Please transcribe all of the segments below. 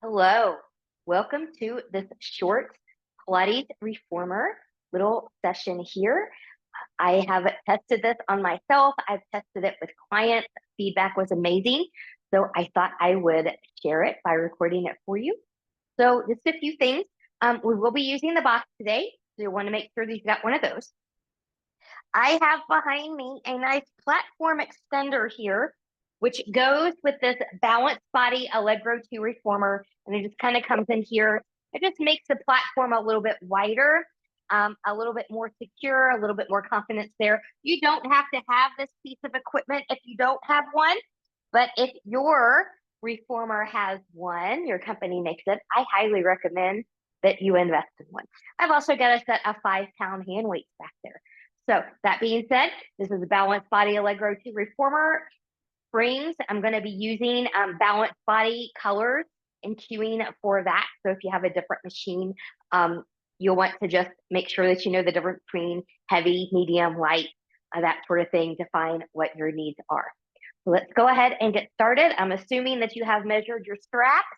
Hello, welcome to this short Pilates reformer little session here. I have tested this on myself. I've tested it with clients. Feedback was amazing. So I thought I would share it by recording it for you. So just a few things. We will be using the box today. So you want to make sure that you've got one of those. I have behind me a nice platform extender here, which goes with this balanced body Allegro 2 reformer. And it just kind of comes in here. It just makes the platform a little bit wider, a little bit more secure, a little bit more confidence there. You don't have to have this piece of equipment if you don't have one. But if your reformer has one, your company makes it, I highly recommend that you invest in one. I've also got a set of 5-pound hand weights back there. So that being said, this is a Balanced Body Allegro 2 Reformer springs. I'm going to be using Balanced Body colors and cueing for that. So if you have a different machine, you'll want to just make sure that you know the difference between heavy, medium, light, that sort of thing to find what your needs are. So let's go ahead and get started. I'm assuming that you have measured your straps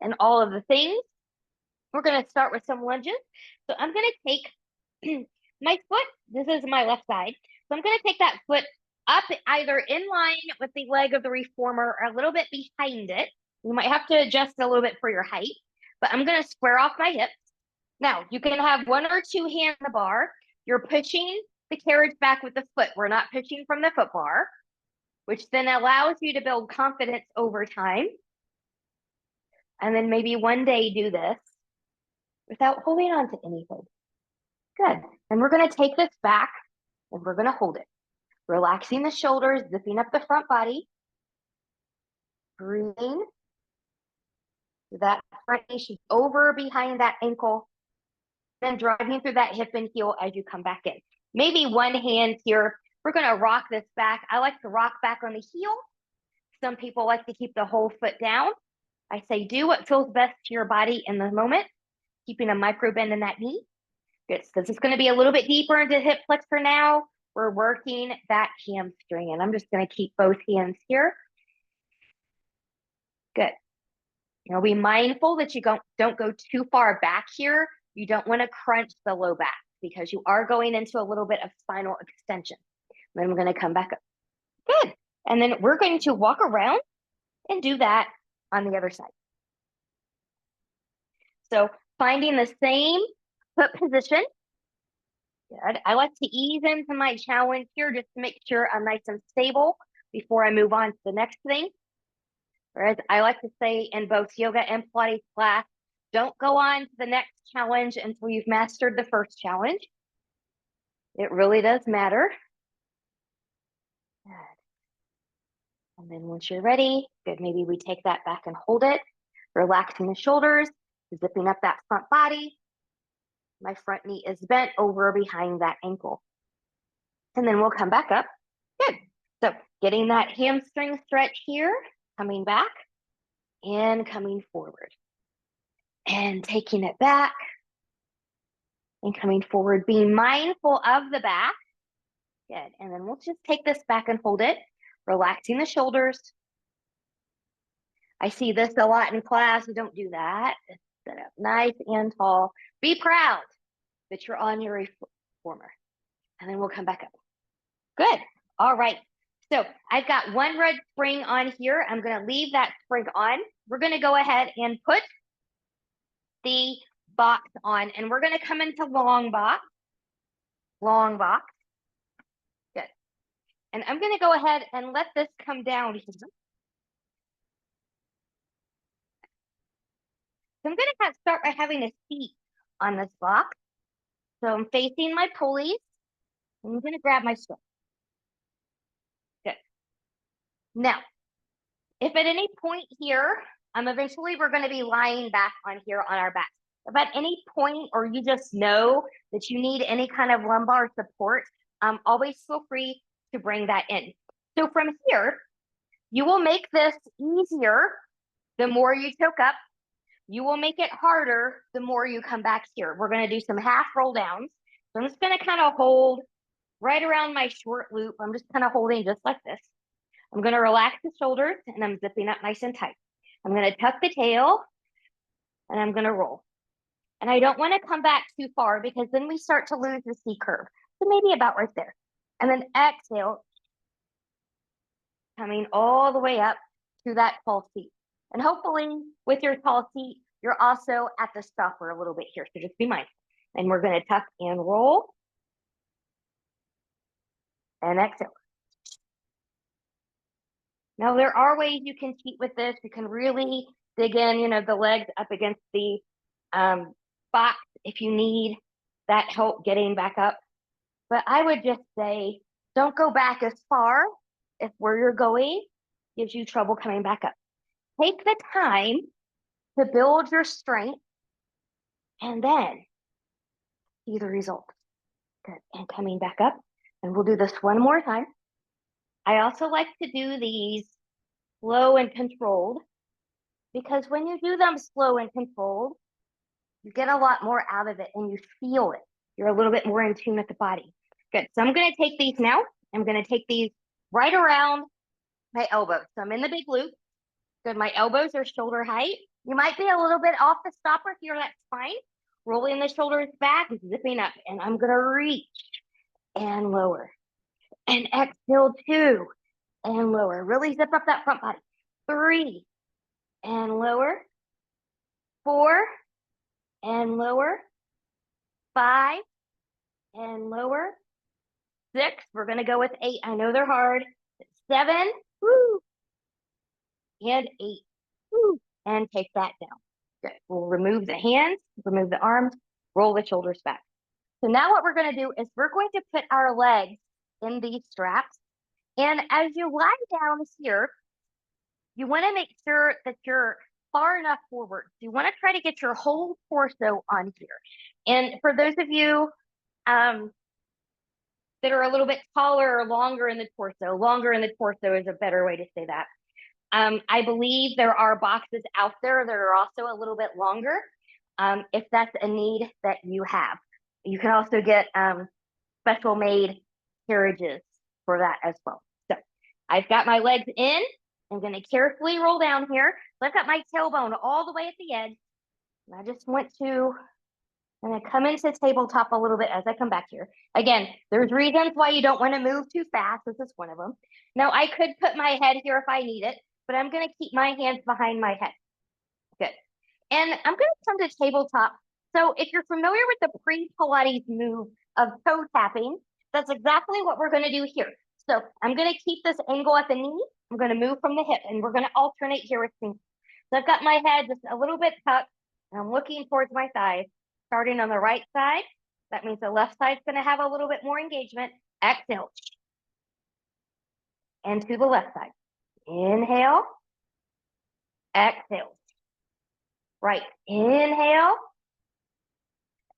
and all of the things. We're going to start with some lunges. So I'm going to take my foot, this is my left side. So I'm going to take that foot up either in line with the leg of the reformer or a little bit behind it. You might have to adjust a little bit for your height, but I'm going to square off my hips. Now, you can have one or two hands on the bar. You're pushing the carriage back with the foot. We're not pushing from the foot bar, which then allows you to build confidence over time. And then maybe one day do this without holding on to anything. Good. And we're going to take this back and we're going to hold it. Relaxing the shoulders, zipping up the front body. Breathing. That front knee should over behind that ankle. Then driving through that hip and heel as you come back in. Maybe one hand here. We're going to rock this back. I like to rock back on the heel. Some people like to keep the whole foot down. I say do what feels best to your body in the moment, keeping a micro bend in that knee. Good. So this is going to be a little bit deeper into hip flexor now. We're working that hamstring, and I'm just going to keep both hands here. Good. Now be mindful that you don't go too far back here. You don't want to crunch the low back because you are going into a little bit of spinal extension. Then I'm going to come back up. Good. And then we're going to walk around and do that on the other side. So finding the same foot position. Good. I like to ease into my challenge here just to make sure I'm nice and stable before I move on to the next thing. Whereas I like to say in both yoga and Pilates class, don't go on to the next challenge until you've mastered the first challenge. It really does matter. Good. And then once you're ready, good, maybe we take that back and hold it, relaxing the shoulders, zipping up that front body. My front knee is bent over behind that ankle. And then we'll come back up. Good. So getting that hamstring stretch here, coming back and coming forward. And taking it back and coming forward, being mindful of the back. Good. And then we'll just take this back and hold it, relaxing the shoulders. I see this a lot in class. Don't do that. Sit up nice and tall. Be proud that you're on your reformer. And then we'll come back up. Good. All right. So I've got one red spring on here. I'm going to leave that spring on. We're going to go ahead and put the box on, and we're going to come into long box. Long box. Good. And I'm going to go ahead and let this come down here. So I'm going to start by having a seat on this box. So I'm facing my pulleys. I'm going to grab my strap. Good. Now, if at any point here, eventually we're going to be lying back on here on our back. If at any point, or you just know that you need any kind of lumbar support, always feel free to bring that in. So from here, you will make this easier the more you choke up. You will make it harder the more you come back here. We're going to do some half roll downs. So I'm just going to kind of hold right around my short loop. I'm just kind of holding just like this. I'm going to relax the shoulders and I'm zipping up nice and tight. I'm going to tuck the tail, and I'm gonna roll. And I don't want to come back too far because then we start to lose the C curve. So maybe about right there. And then exhale, coming all the way up to that tall seat. And hopefully with your tall seat, you're also at the stopper a little bit here. So just be mindful. And we're going to tuck and roll. And exhale. Now there are ways you can cheat with this. You can really dig in, the legs up against the box if you need that help getting back up. But I would just say, don't go back as far if where you're going gives you trouble coming back up. Take the time to build your strength and then see the results. Good. And coming back up. And we'll do this one more time. I also like to do these slow and controlled because when you do them slow and controlled, you get a lot more out of it and you feel it. You're a little bit more in tune with the body. Good. So I'm going to take these now. I'm going to take these right around my elbows. So I'm in the big loop. Good. My elbows are shoulder height. You might be a little bit off the stopper here. That's fine. Rolling the shoulders back, zipping up. And I'm going to reach and lower. And exhale 2 and lower. Really zip up that front body. 3 and lower. 4 and lower. 5 and lower. 6, we're going to go with 8. I know they're hard. 7, woo, and 8, woo, and take that down. Good. We'll remove the hands, remove the arms, roll the shoulders back. So now what we're going to do is we're going to put our legs in these straps. And as you lie down here, you want to make sure that you're far enough forward. So you want to try to get your whole torso on here. And for those of you that are a little bit taller or longer in the torso is a better way to say that. I believe there are boxes out there that are also a little bit longer, if that's a need that you have. You can also get special made carriages for that as well. So I've got my legs in. I'm going to carefully roll down here. So I've got my tailbone all the way at the edge. And I just want to come into tabletop a little bit as I come back here. Again, there's reasons why you don't want to move too fast. This is one of them. Now, I could put my head here if I need it, but I'm going to keep my hands behind my head. Good. And I'm going to come to tabletop. So if you're familiar with the pre-Pilates move of toe tapping, that's exactly what we're going to do here. So I'm going to keep this angle at the knee. I'm going to move from the hip, and we're going to alternate here with me. So I've got my head just a little bit tucked, and I'm looking towards my thighs. Starting on the right side, that means the left side's going to have a little bit more engagement. Exhale. And to the left side. Inhale. Exhale. Right. Inhale.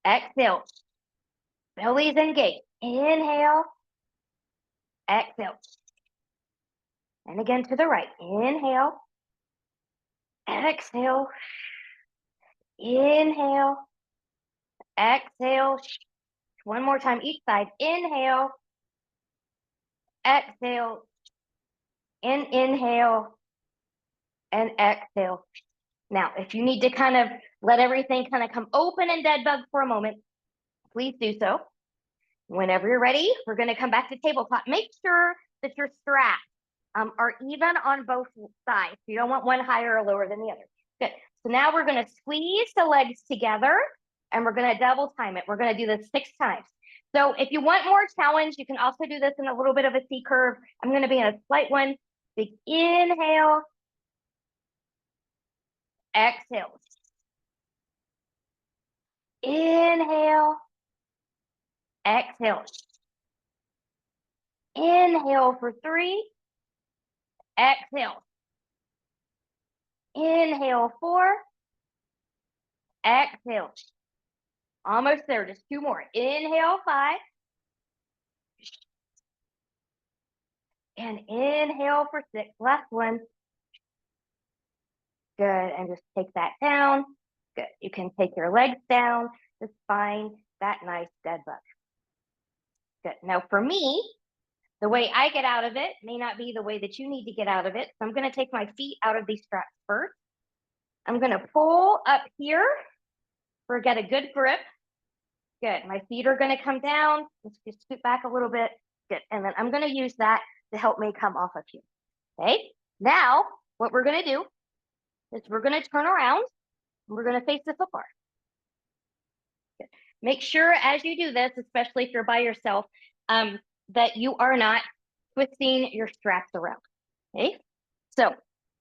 Exhale. Belly's engaged. Inhale. Exhale. And again to the right. Inhale. Exhale. Inhale. Exhale. One more time each side. Inhale. Exhale. And inhale. And exhale. Now, if you need to kind of let everything kind of come open and dead bug for a moment, please do so. Whenever you're ready, we're going to come back to tabletop. Make sure that your straps are even on both sides. You don't want one higher or lower than the other. Good. So now we're going to squeeze the legs together and we're going to double time it. We're going to do this 6 times. So if you want more challenge, you can also do this in a little bit of a C curve. I'm going to be in a slight one. Big inhale. Exhale. Inhale. Exhale. Inhale for 3. Exhale. Inhale 4. Exhale. Almost there. Just 2 more. Inhale 5. And inhale for 6. Last one. Good. And just take that down. Good. You can take your legs down. Just find that nice dead bug. Good. Now for me, the way I get out of it may not be the way that you need to get out of it. So I'm going to take my feet out of these straps first. I'm gonna pull up here or get a good grip. Good, my feet are gonna come down. Let's just scoot back a little bit. Good, and then I'm gonna use that to help me come off of here. Okay, now what we're gonna do is we're gonna turn around and we're gonna face the foot bar. Good. Make sure as you do this, especially if you're by yourself, that you are not twisting your straps around. Okay, so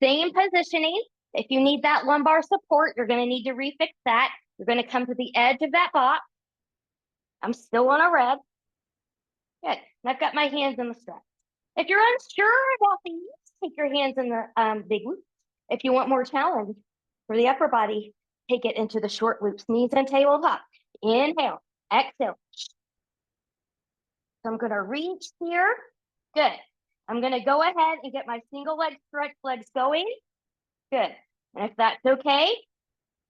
same positioning. If you need that lumbar support, you're going to need to refix that. You're going to come to the edge of that box. I'm still on a red. Good. And I've got my hands in the straps. If you're unsure about these, take your hands in the big loops. If you want more challenge for the upper body, take it into the short loops, knees and tabletop. Inhale, exhale. So I'm going to reach here. Good. I'm going to go ahead and get my single leg stretch legs going. Good. And if that's okay,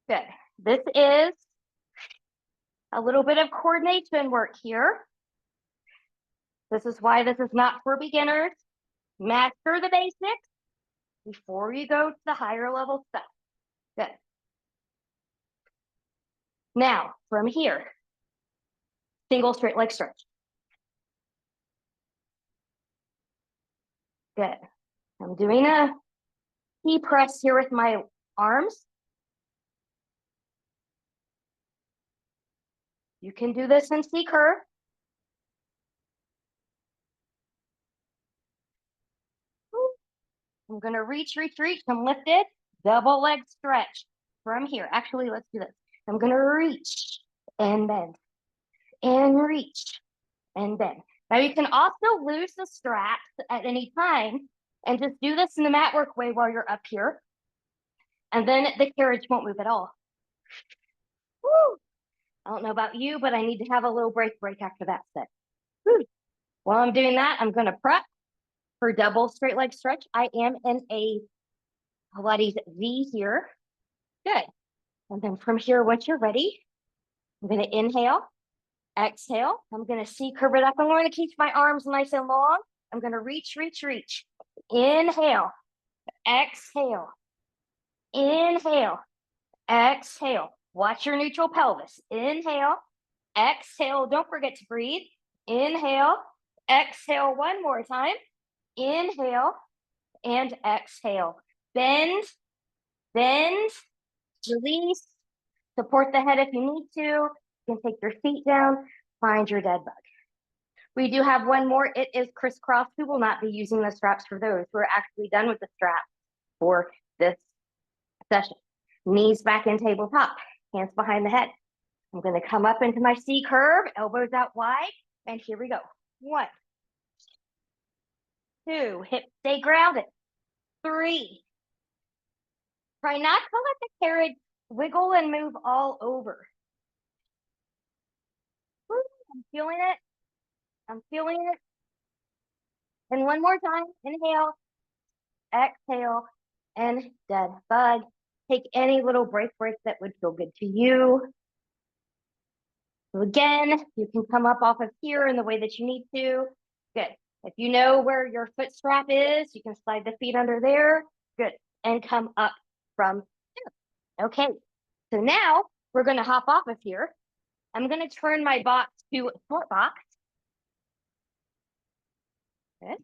good. This is a little bit of coordination work here. This is why this is not for beginners. Master the basics before you go to the higher level stuff. Good. Now, from here, single straight leg stretch. Good. I'm doing a knee press here with my arms. You can do this in C curve. I'm going to reach, come lifted, double leg stretch from here. Actually, let's do this. I'm going to reach and bend and reach and bend. Now you can also lose the straps at any time and just do this in the mat work way while you're up here. And then the carriage won't move at all. Woo! I don't know about you, but I need to have a little break after that set. Woo! While I'm doing that, I'm going to prep for double straight leg stretch. I am in a Pilates V here. Good. And then from here, once you're ready, I'm going to inhale, exhale. I'm going to C curve it up. I'm going to keep my arms nice and long. I'm going to reach. Inhale, exhale, inhale, exhale. Watch your neutral pelvis. Inhale, exhale. Don't forget to breathe. Inhale, exhale one more time. Inhale and exhale. Bend, bend, release. Support the head if you need to. You can take your feet down, find your dead bug. We do have one more. It is crisscross. We will not be using the straps for those. We're actually done with the straps for this session. Knees back in tabletop, hands behind the head. I'm going to come up into my C curve, elbows out wide, and here we go. 1, 2, hips stay grounded. 3. Try not to let the carriage wiggle and move all over. Woo, I'm feeling it. I'm feeling it. And one more time, inhale, exhale, and dead bug. Take any little break that would feel good to you. So again, you can come up off of here in the way that you need to. Good. If you know where your foot strap is, you can slide the feet under there. Good. And come up from there. Okay. So now we're going to hop off of here. I'm going to turn my box to short box. Good.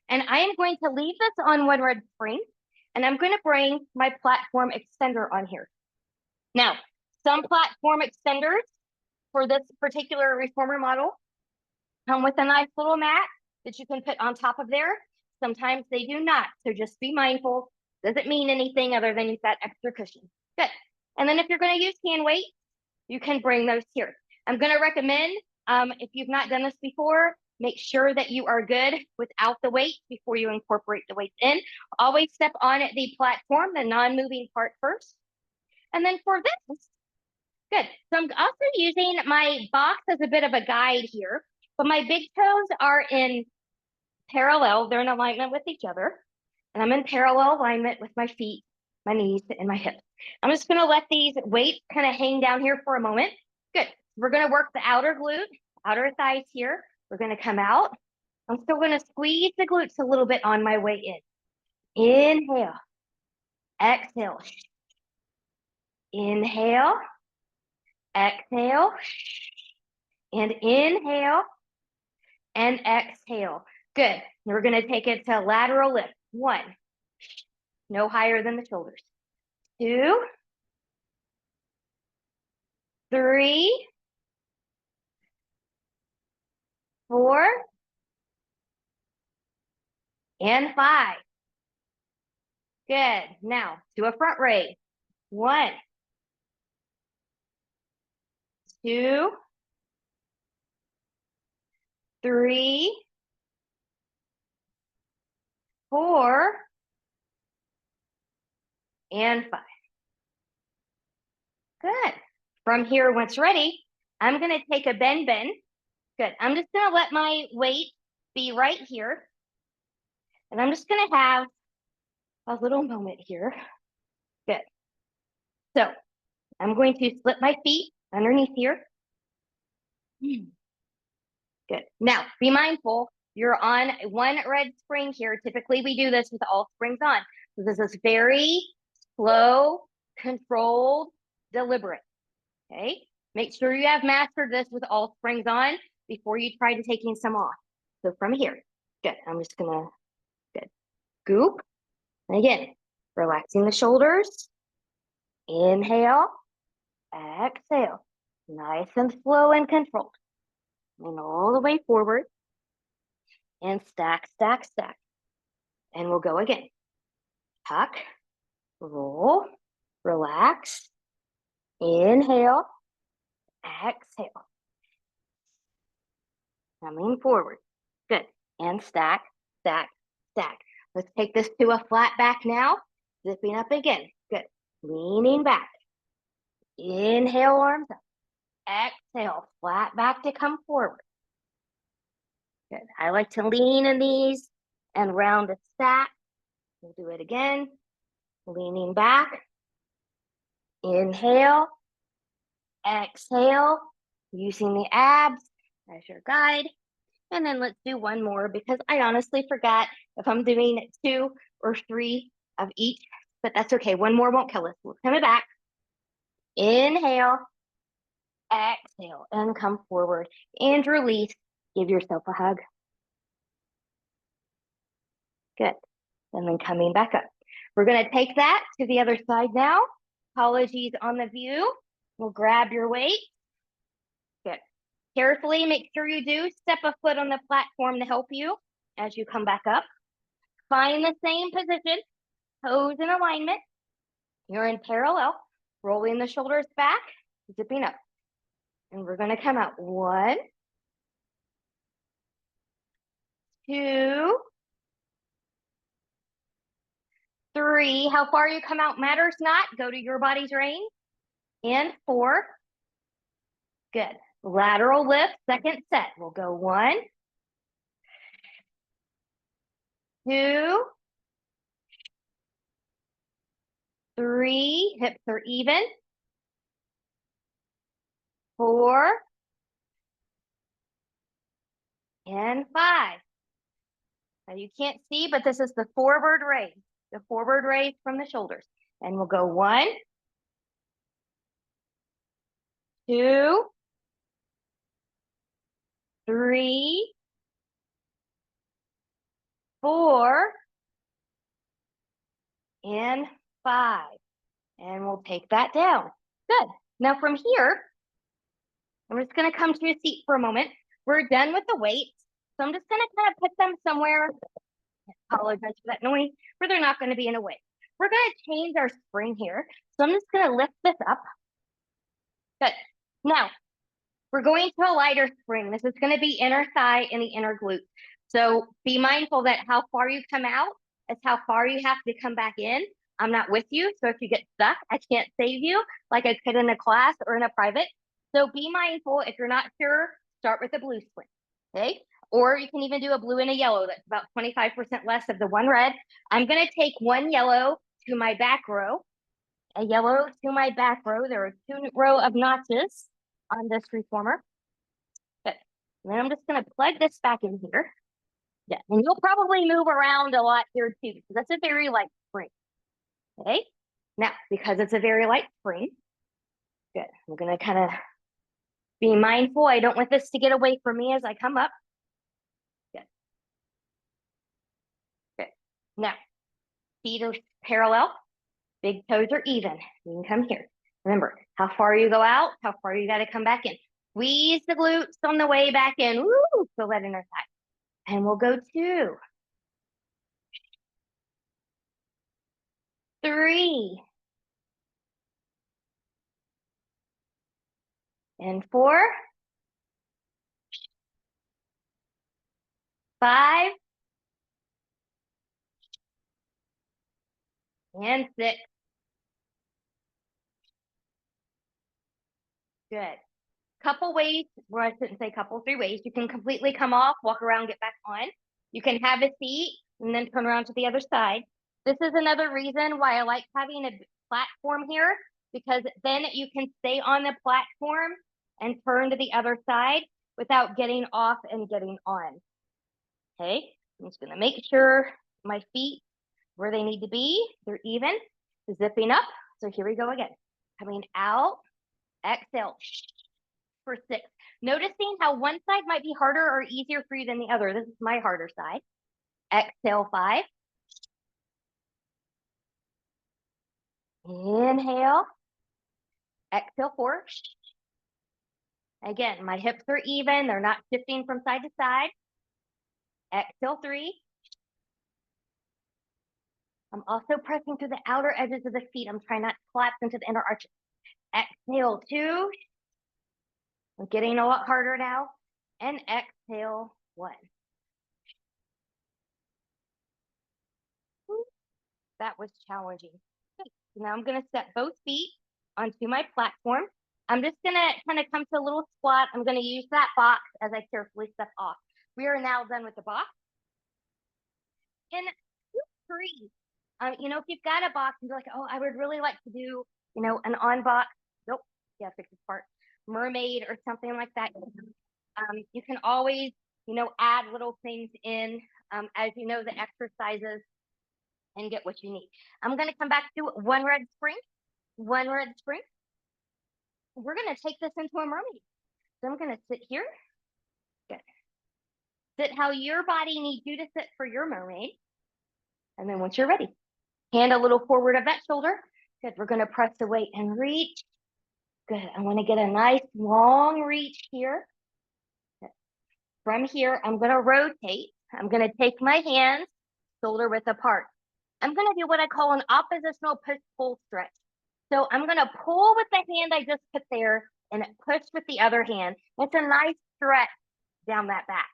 And I am going to leave this on one red spring, and I'm going to bring my platform extender on here. Now, some platform extenders for this particular reformer model come with a nice little mat that you can put on top of there. Sometimes they do not, so just be mindful. Doesn't mean anything other than that extra cushion. Good. And then if you're going to use hand weight, you can bring those here. I'm going to recommend, if you've not done this before, make sure that you are good without the weight before you incorporate the weights in. Always step on the platform, the non-moving part first. And then for this, good. So I'm also using my box as a bit of a guide here, but my big toes are in parallel. They're in alignment with each other. And I'm in parallel alignment with my feet, my knees, and my hips. I'm just going to let these weights kind of hang down here for a moment. Good. We're going to work the outer glute, outer thighs here. We're going to come out. I'm still going to squeeze the glutes a little bit on my way in. Inhale. Exhale. Inhale, exhale, and inhale, and exhale. Good. We're going to take it to lateral lift. 1, no higher than the shoulders. 2, 3, 4, and 5. Good. Now to a front raise. 1, 2, 3, 4, and 5. Good. From here, once ready, I'm going to take a bend. Good. I'm just going to let my weight be right here. And I'm just going to have a little moment here. Good. So I'm going to slip my feet underneath here. Good. Now, be mindful, you're on one red spring here. Typically, we do this with all springs on. So this is very slow, controlled, deliberate. Okay? Make sure you have mastered this with all springs on before you try to taking some off. So from here, good. I'm just gonna, good. Scoop. And again, relaxing the shoulders. Inhale, exhale. Nice and slow and controlled. And all the way forward. And stack, stack, stack. And we'll go again. Tuck, roll, relax. Inhale, exhale. Coming forward. Good. And stack, stack, stack. Let's take this to a flat back now. Zipping up again. Good. Leaning back. Inhale, arms up. Exhale, flat back to come forward. Good. I like to lean in these and round a stack. We'll do it again. Leaning back. Inhale. Exhale. Using the abs as your guide. And then let's do one more because I honestly forgot if I'm doing 2 or 3 of each, but that's okay. One more won't kill us. We'll come back. Inhale, exhale, and come forward. And release. Give yourself a hug. Good. And then coming back up. We're going to take that to the other side now. Apologies on the view. We'll grab your weight. Good. Carefully make sure you do step a foot on the platform to help you as you come back up. Find the same position, toes in alignment. You're in parallel, rolling the shoulders back, zipping up. And we're going to come out. 1, 2, 3. How far you come out matters not. Go to your body's range. And 4. Good. Lateral lift, second set. We'll go 1, 2, 3. Hips are even. 4. And 5. Now you can't see, but this is the forward raise. The forward raise from the shoulders. And we'll go 1, 2, 3, 4, and 5. And we'll take that down. Good. Now from here, I'm just going to come to a seat for a moment. We're done with the weights. So I'm just going to kind of put them somewhere, I apologize for that noise, where they're not going to be in a way. We're going to change our spring here. So I'm just going to lift this up. Good. Now, we're going to a lighter spring. This is going to be inner thigh and the inner glute. So be mindful that how far you come out is how far you have to come back in. I'm not with you, so if you get stuck, I can't save you like I could in a class or in a private. So be mindful. If you're not sure, start with a blue spring, okay? Or you can even do a blue and a yellow. That's about 25% less of the one red. I'm going to take one yellow to my back row, a yellow to my back row. There are 2 row of notches on this reformer. Good. And then I'm just going to plug this back in here. Yeah, and you'll probably move around a lot here too, because that's a very light spring. Okay, now because it's a very light spring, Good. I'm gonna kind of be mindful. I don't want this to get away from me as I come up. Good. Good. Now, feet are parallel. Big toes are even. You can come here. Remember, how far you go out, how far you got to come back in. Squeeze the glutes on the way back in. Woo! Feel that inner thigh. And we'll go 2, 3, and 4, 5, and 6. Good. Couple ways, well, I shouldn't say couple, 3 ways. You can completely come off, walk around, get back on. You can have a seat and then turn around to the other side. This is another reason why I like having a platform here, because then you can stay on the platform and turn to the other side without getting off and getting on. Okay, I'm just gonna make sure my feet where they need to be, they're even, zipping up. So here we go again. Coming out, exhale for 6. Noticing how one side might be harder or easier for you than the other. This is my harder side. Exhale 5. Inhale. Exhale 4. Again, my hips are even. They're not shifting from side to side. Exhale 3. I'm also pressing through the outer edges of the feet. I'm trying not to collapse into the inner arches. Exhale 2. I'm getting a lot harder now. And exhale 1. That was challenging. Good. Now I'm going to step both feet onto my platform. I'm just going to kind of come to a little squat. I'm going to use that box as I carefully step off. We are now done with the box. And free. If you've got a box and you're like, oh, I would really like to do, an on box. Nope. Yeah, fix this part. Mermaid or something like that. You can always, add little things in as you know the exercises and get what you need. I'm going to come back to one red spring. One red spring. We're going to take this into a mermaid. So I'm going to sit here. Good. Sit how your body needs you to sit for your mermaid. And then once you're ready, hand a little forward of that shoulder. Good. We're going to press away and reach. Good. I want to get a nice long reach here. Good. From here, I'm going to rotate. I'm going to take my hands shoulder width apart. I'm going to do what I call an oppositional push-pull stretch. So I'm going to pull with the hand I just put there and push with the other hand. It's a nice stretch down that back.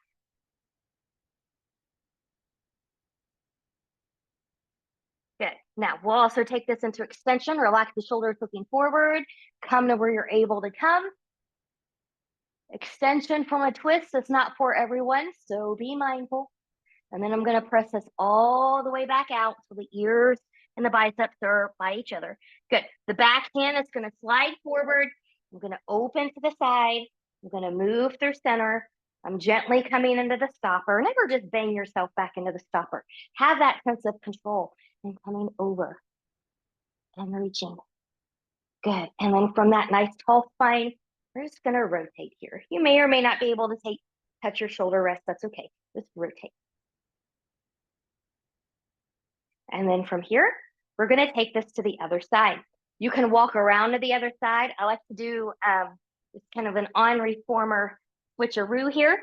Good. Now we'll also take this into extension. Relax the shoulders looking forward. Come to where you're able to come. Extension from a twist is not for everyone, so be mindful. And then I'm going to press this all the way back out so the ears and the biceps are by each other. Good. The back hand is going to slide forward. I'm going to open to the side. I'm going to move through center. I'm gently coming into the stopper. Never just bang yourself back into the stopper. Have that sense of control and coming over and reaching. Good. And then from that nice tall spine, we're just going to rotate here. You may or may not be able to touch your shoulder rest. That's okay. Just rotate. And then from here, we're going to take this to the other side. You can walk around to the other side. I like to do it's kind of an on reformer switcheroo here.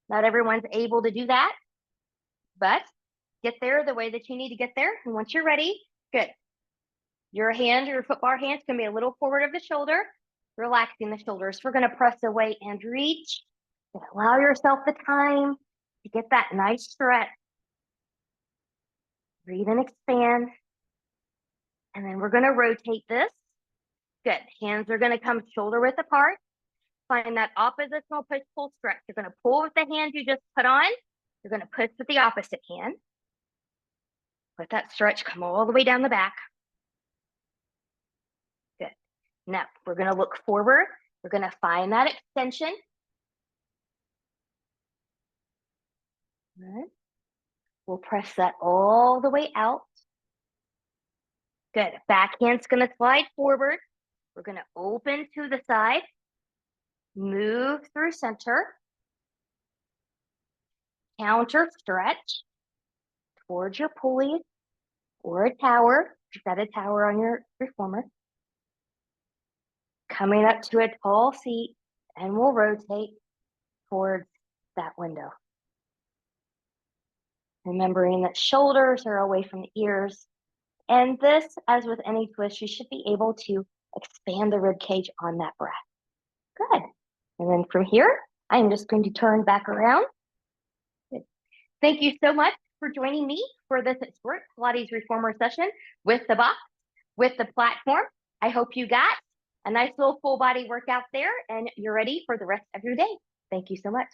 Not everyone's able to do that, but get there the way that you need to get there. And once you're ready, good. Your hand, your foot bar hand's going to be a little forward of the shoulder, relaxing the shoulders. We're going to press away and reach. Allow yourself the time to get that nice stretch. Breathe and expand. And then we're going to rotate this. Good. Hands are going to come shoulder width apart. Find that oppositional push-pull stretch. You're going to pull with the hand you just put on. You're going to push with the opposite hand. Let that stretch come all the way down the back. Good. Now, we're going to look forward. We're going to find that extension. Good. We'll press that all the way out. Good. Back hand's going to slide forward. We're going to open to the side, move through center, counter stretch towards your pulleys or a tower. You've got a tower on your reformer. Coming up to a tall seat, and we'll rotate towards that window. Remembering that shoulders are away from the ears. And this, as with any twist, you should be able to expand the rib cage on that breath. Good. And then from here, I'm just going to turn back around. Good. Thank you so much for joining me for this short Pilates reformer session with the box, with the platform. I hope you got a nice little full body workout there and you're ready for the rest of your day. Thank you so much.